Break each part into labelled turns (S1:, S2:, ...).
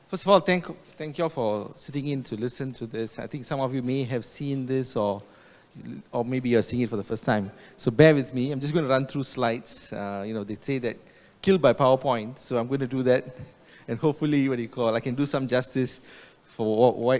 S1: First of all, thank you all for sitting in to listen to this. I think some of you may have seen this or maybe you're seeing it for the first time. So bear with me. I'm just going to run through slides. They say that killed by PowerPoint, so I'm going to do that. And hopefully, I can do some justice for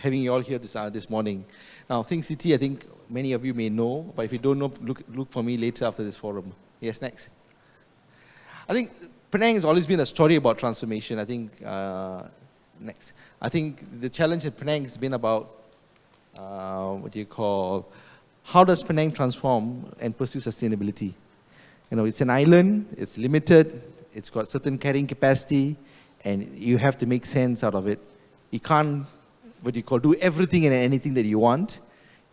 S1: having you all here this morning. Now, Think City, I think many of you may know, but if you don't know, look for me later after this forum. Yes, next. I think Penang has always been a story about transformation. I think, next. I think the challenge at Penang has been about, how does Penang transform and pursue sustainability? It's an island, it's limited, it's got certain carrying capacity, and you have to make sense out of it. You can't, do everything and anything that you want,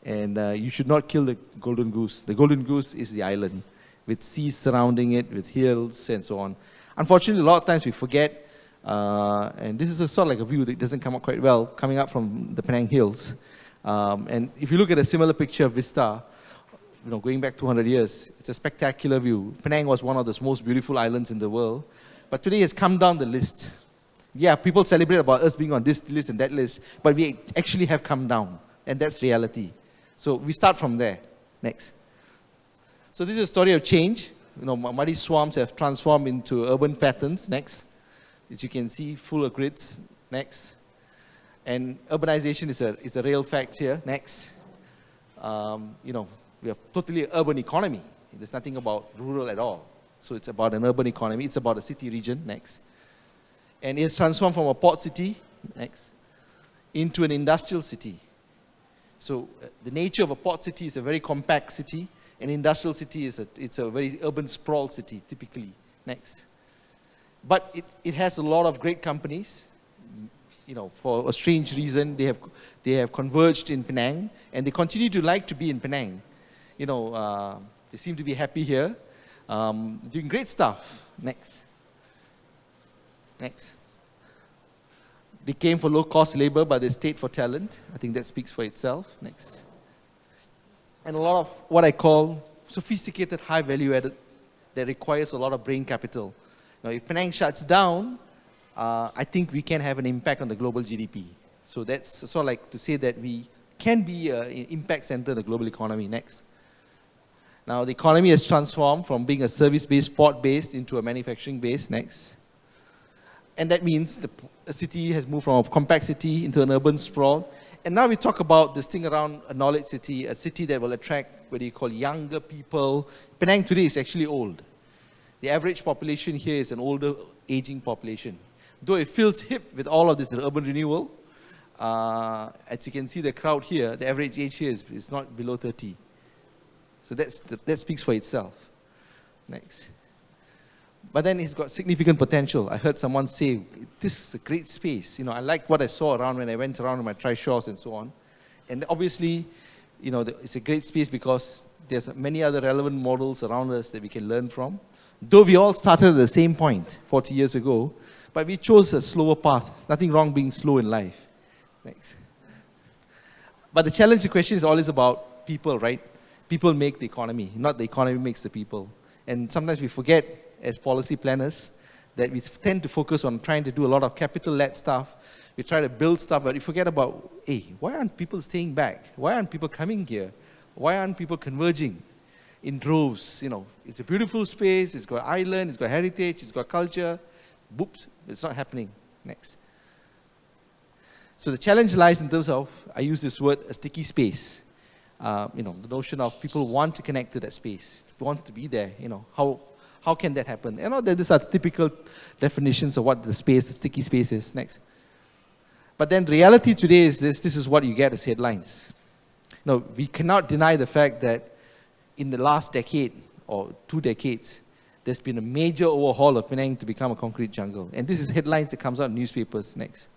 S1: and you should not kill the golden goose. The golden goose is the island, with seas surrounding it, with hills, and so on. Unfortunately, a lot of times we forget, and this is sort of like a view that doesn't come up quite well, coming up from the Penang Hills. And if you look at a similar picture of Vista, going back 200 years, it's a spectacular view. Penang was one of the most beautiful islands in the world, but today has come down the list. Yeah, people celebrate about us being on this list and that list, but we actually have come down, and that's reality. So we start from there. Next. So this is a story of change. Muddy swamps have transformed into urban patterns. Next. As you can see, full of grids. Next. And urbanization is a real fact here. Next. We have totally urban economy. There's nothing about rural at all. So it's about an urban economy. It's about a city region. Next. And it's transformed from a port city, next, into an industrial city. So the nature of a port city is a very compact city. An industrial city it's a very urban sprawl city, typically. Next. But it has a lot of great companies. For a strange reason, they have converged in Penang, and they continue to like to be in Penang. They seem to be happy here, doing great stuff. Next. Next. They came for low-cost labor, but they stayed for talent. I think that speaks for itself. Next. And a lot of what I call sophisticated, high-value added that requires a lot of brain capital. Now, if Penang shuts down, I think we can have an impact on the global GDP. So that's sort of like to say that we can be an impact center in the global economy. Next. Now, the economy has transformed from being a service-based, port-based, into a manufacturing-based. Next. And that means the city has moved from a compact city into an urban sprawl. And now we talk about this thing around a knowledge city, a city that will attract what you call younger people. Penang today is actually old. The average population here is an older, aging population. Though it feels hip with all of this urban renewal, as you can see the crowd here, the average age here is not below 30. So that speaks for itself. Next. But then it's got significant potential. I heard someone say, this is a great space. I like what I saw around when I went around on my trishaws and so on. And obviously, it's a great space because there's many other relevant models around us that we can learn from. Though we all started at the same point 40 years ago, but we chose a slower path. Nothing wrong being slow in life. Next. But the challenge, the question is always about people, right? People make the economy, not the economy makes the people. And sometimes we forget, as policy planners, that we tend to focus on trying to do a lot of capital-led stuff. We try to build stuff, but we forget about, why aren't people staying back? Why aren't people coming here? Why aren't people converging in droves? It's a beautiful space, it's got island, it's got heritage, it's got culture. Whoops, it's not happening. Next. So the challenge lies in terms of, I use this word, a sticky space. The notion of people want to connect to that space, want to be there. How can that happen? These are typical definitions of what the sticky space is. Next. But then reality today is this is what you get as headlines. We cannot deny the fact that in the last decade or 2 decades, there's been a major overhaul of Penang to become a concrete jungle. And this is headlines that comes out in newspapers. Next.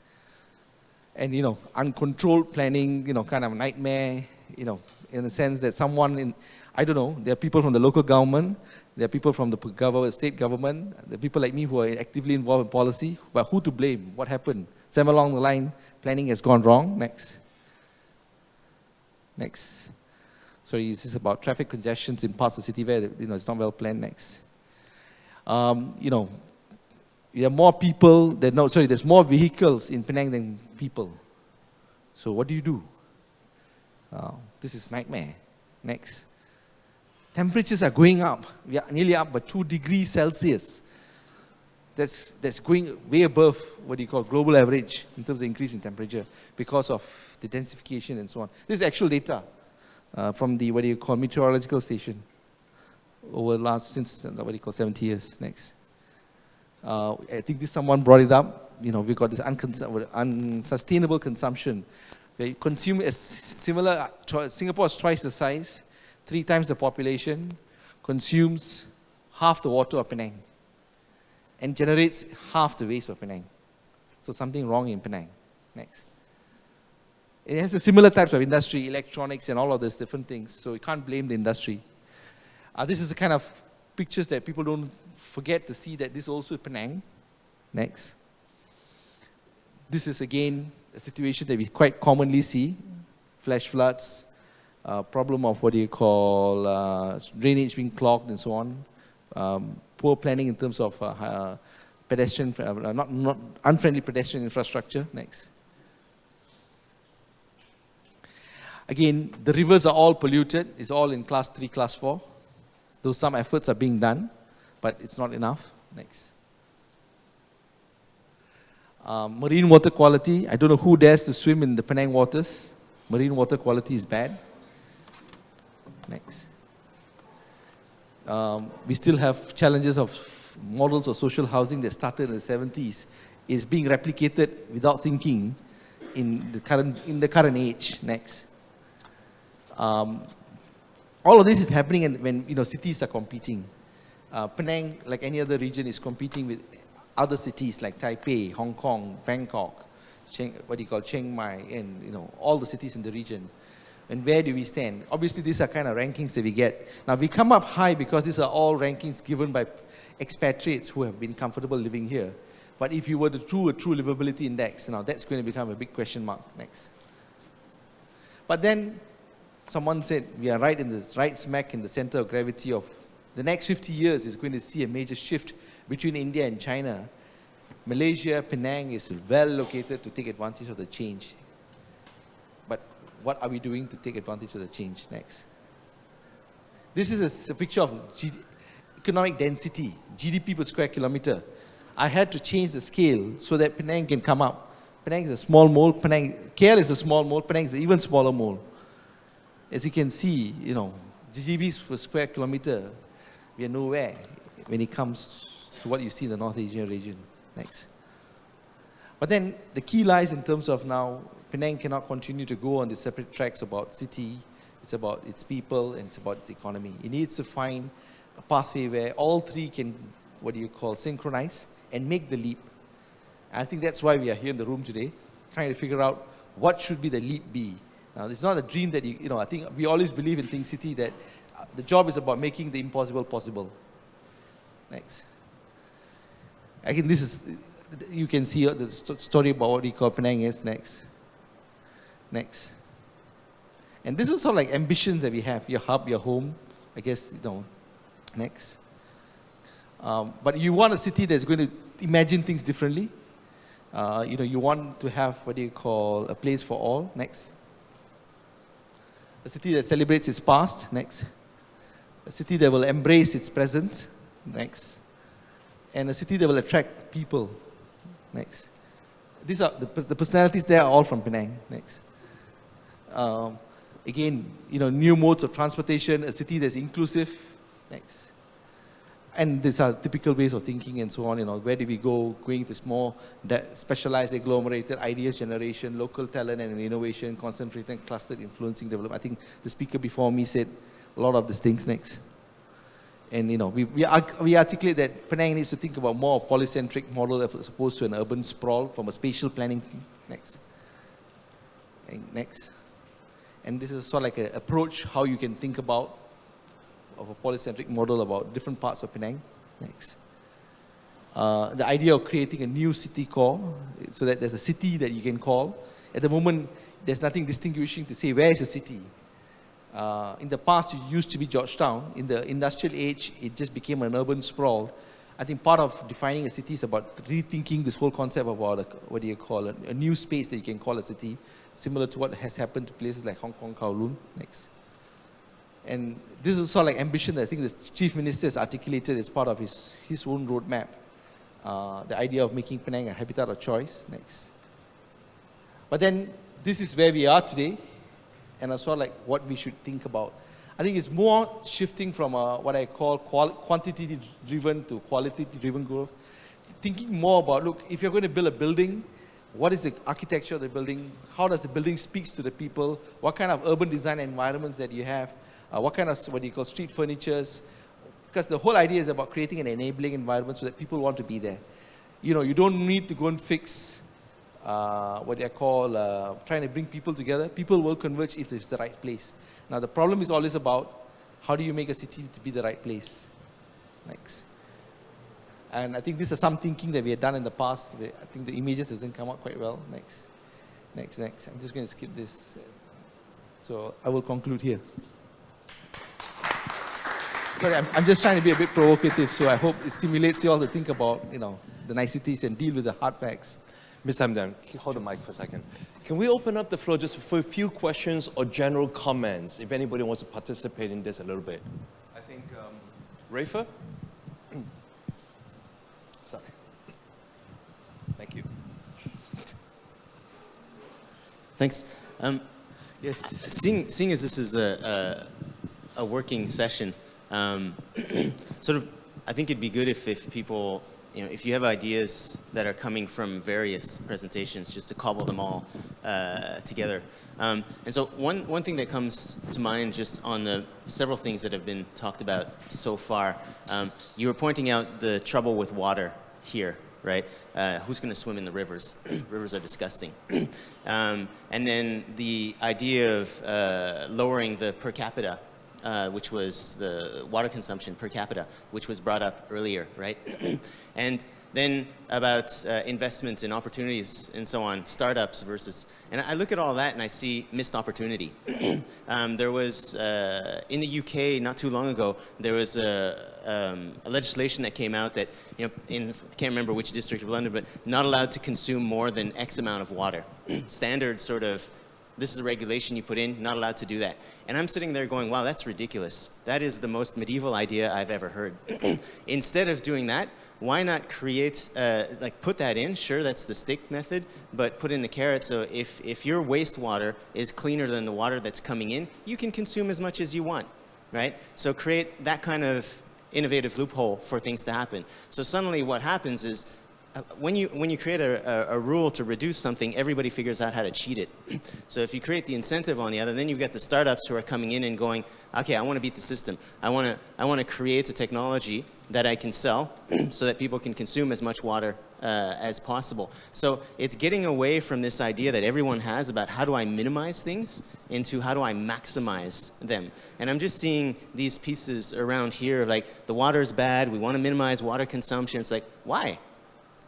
S1: And, uncontrolled planning, kind of a nightmare, in the sense that someone there are people from the local government, there are people from the state government, there are people like me who are actively involved in policy, but who to blame? What happened? Somewhere along the line, planning has gone wrong. Next. Next. Sorry, this is about traffic congestions in parts of the city where it's not well planned. Next. there are more people that no, sorry, there's more vehicles in Penang than people. So what do you do? This is nightmare. Next. Temperatures are going up. We are nearly up by 2 degrees Celsius. That's going way above what you call global average in terms of increase in temperature because of the densification and so on. This is actual data from the meteorological station over the last, since 70 years. Next. I think someone brought it up. We've got this unsustainable consumption. We consume a similar, Singapore is twice the size, 3 times the population, consumes half the water of Penang, and generates half the waste of Penang. So something wrong in Penang. Next. It has the similar types of industry, electronics and all of these different things, so you can't blame the industry. This is the kind of pictures that people don't forget to see, that this is also Penang. Next. This is again a situation that we quite commonly see, flash floods, problem of drainage being clogged and so on, poor planning in terms of pedestrian, not unfriendly pedestrian infrastructure. Next. Again, the rivers are all polluted. It's all in class 3, class 4. Though some efforts are being done, but it's not enough. Next. Marine water quality. I don't know who dares to swim in the Penang waters. Marine water quality is bad. Next. We still have challenges of models of social housing that started in the 70s. Is being replicated without thinking in the current age. Next. All of this is happening when cities are competing. Penang, like any other region, is competing with other cities like Taipei, Hong Kong, Bangkok, Chiang Mai, and all the cities in the region. And where do we stand? Obviously, these are kind of rankings that we get. Now, we come up high because these are all rankings given by expatriates who have been comfortable living here. But if you were to do a true livability index, now that's going to become a big question mark. Next. But then someone said we are right smack in the center of gravity of the next 50 years is going to see a major shift between India and China. Malaysia, Penang is well located to take advantage of the change. But what are we doing to take advantage of the change? Next. This is a picture of economic density, GDP per square kilometer. I had to change the scale so that Penang can come up. Penang is a small mole. KL is a small mole. Penang is an even smaller mole. As you can see, GDP per square kilometer, we are nowhere when it comes to what you see in the North Asian region. Next. But then the key lies in terms of now, Penang cannot continue to go on the separate tracks about city, it's about its people, and it's about its economy. It needs to find a pathway where all three can, synchronize and make the leap. And I think that's why we are here in the room today, trying to figure out what should be the leap be. Now, it's not a dream that I think we always believe in Think City that the job is about making the impossible possible. Next. Again, you can see the story about what we call Penang is. Next. Next. And this is sort of like ambitions that we have, your hub, your home, I guess, next. But you want a city that's going to imagine things differently. You want to have a place for all. Next. A city that celebrates its past. Next. A city that will embrace its present. Next. And a city that will attract people. Next. These are the personalities there are all from Penang. Next. Again, new modes of transportation, a city that's inclusive. Next. And these are typical ways of thinking and so on. Where do we go? Going to more specialized, agglomerated ideas generation, local talent and innovation, concentrated, clustered, influencing development. I think the speaker before me said a lot of these things. Next. And we articulate that Penang needs to think about more polycentric model as opposed to an urban sprawl from a spatial planning. Next. And next. And this is sort of like an approach how you can think about of a polycentric model about different parts of Penang. Next. The idea of creating a new city core so that there's a city that you can call. At the moment, there's nothing distinguishing to say where is a city. In the past, it used to be Georgetown. In the industrial age, it just became an urban sprawl. I think part of defining a city is about rethinking this whole concept about what do you call it, a new space that you can call a city, similar to what has happened to places like Hong Kong, Kowloon. Next. And this is sort of like ambition that I think the Chief Minister has articulated as part of his own roadmap. The idea of making Penang a habitat of choice. Next. But then this is where we are today, and also like what we should think about. I think it's more shifting from what I call quantity-driven to quality-driven growth. Thinking more about, look, if you're going to build a building, what is the architecture of the building? How does the building speak to the people? What kind of urban design environments that you have? What kind of, what do you call, street furnitures? Because the whole idea is about creating an enabling environment so that people want to be there. You know, you don't need to go and fix what I call trying to bring people together. People will converge if it's the right place. Now, the problem is always about how do you make a city to be the right place. Next. And I think this is some thinking that we have done in the past. I think the images doesn't come out quite well. Next. Next. I'm just going to skip this. So I will conclude here. Sorry, I'm just trying to be a bit provocative, so I hope it stimulates you all to think about, you know, the niceties and deal with the hard facts.
S2: Mr. Hamdan, hold the mic for a second. Can we open up the floor just for a few questions or general comments, if anybody wants to participate in this a little bit? I think, Rafa? Sorry. Thank you.
S3: Thanks.
S1: Yes.
S3: Seeing as this is a working session, sort of, I think it'd be good if people, you know, if you have ideas that are coming from various presentations, just to cobble them all together. And so one thing that comes to mind just on the several things that have been talked about so far, you were pointing out the trouble with water here, right? Who's going to swim in the rivers? Rivers are disgusting. And then the idea of lowering the per capita, which was the water consumption per capita, which was brought up earlier, right? And then about investments and opportunities and so on, startups versus, and I look at all that and I see missed opportunity. There was, in the UK not too long ago, there was a legislation that came out that, you know, I can't remember which district of London, but not allowed to consume more than X amount of water. Standard sort of, this is a regulation you put in, not allowed to do that. And I'm sitting there going, wow, that's ridiculous. That is the most medieval idea I've ever heard. Instead of doing that, why not create, like put that in, sure, that's the stick method, but put in the carrot, so if your wastewater is cleaner than the water that's coming in, you can consume as much as you want, right? So create that kind of innovative loophole for things to happen. So suddenly what happens is, when you create a rule to reduce something, everybody figures out how to cheat it. So if you create the incentive on the other, then you've got the startups who are coming in and going, okay, I want to beat the system. I want to create a technology that I can sell so that people can consume as much water as possible. So it's getting away from this idea that everyone has about how do I minimize things into how do I maximize them. And I'm just seeing these pieces around here, like the water's bad, we want to minimize water consumption. It's like, why?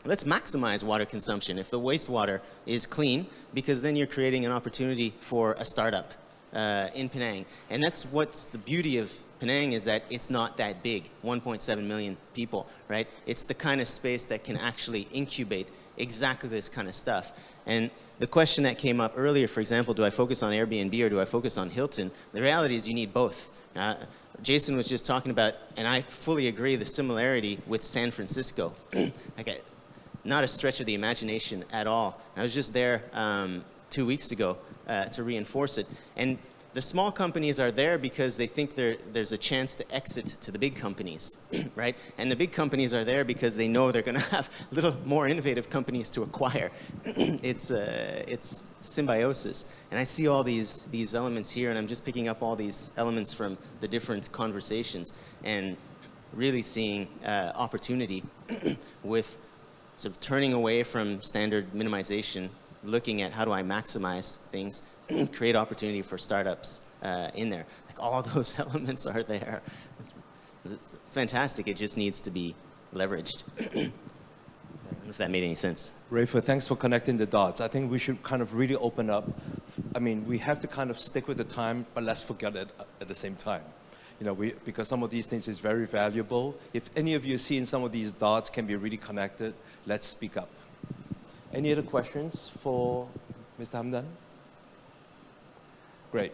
S3: Let's maximize water consumption if the wastewater is clean, because then you're creating an opportunity for a startup in Penang. And that's what's the beauty of Penang, is that it's not that big, 1.7 million people, right? It's the kind of space that can actually incubate exactly this kind of stuff. And the question that came up earlier, for example, do I focus on Airbnb or do I focus on Hilton? The reality is you need both. Jason was just talking about, and I fully agree, the similarity with San Francisco. Okay. Not a stretch of the imagination at all. I was just there 2 weeks ago to reinforce it. And the small companies are there because they think there's a chance to exit to the big companies, right? And the big companies are there because they know they're going to have little more innovative companies to acquire. It's symbiosis. And I see all these elements here, and I'm just picking up all these elements from the different conversations and really seeing opportunity with sort of turning away from standard minimization, looking at how do I maximize things, create opportunity for startups in there. Like all those elements are there. It's fantastic. It just needs to be leveraged. I don't know if that made any sense.
S2: Rafa, thanks for connecting the dots. I think we should kind of really open up. I mean, we have to kind of stick with the time, but let's forget it at the same time. because some of these things is very valuable. If any of you are seeing some of these dots can be really connected, let's speak up. Any other questions for Mr. Hamdan? Great.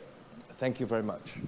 S2: Thank you very much.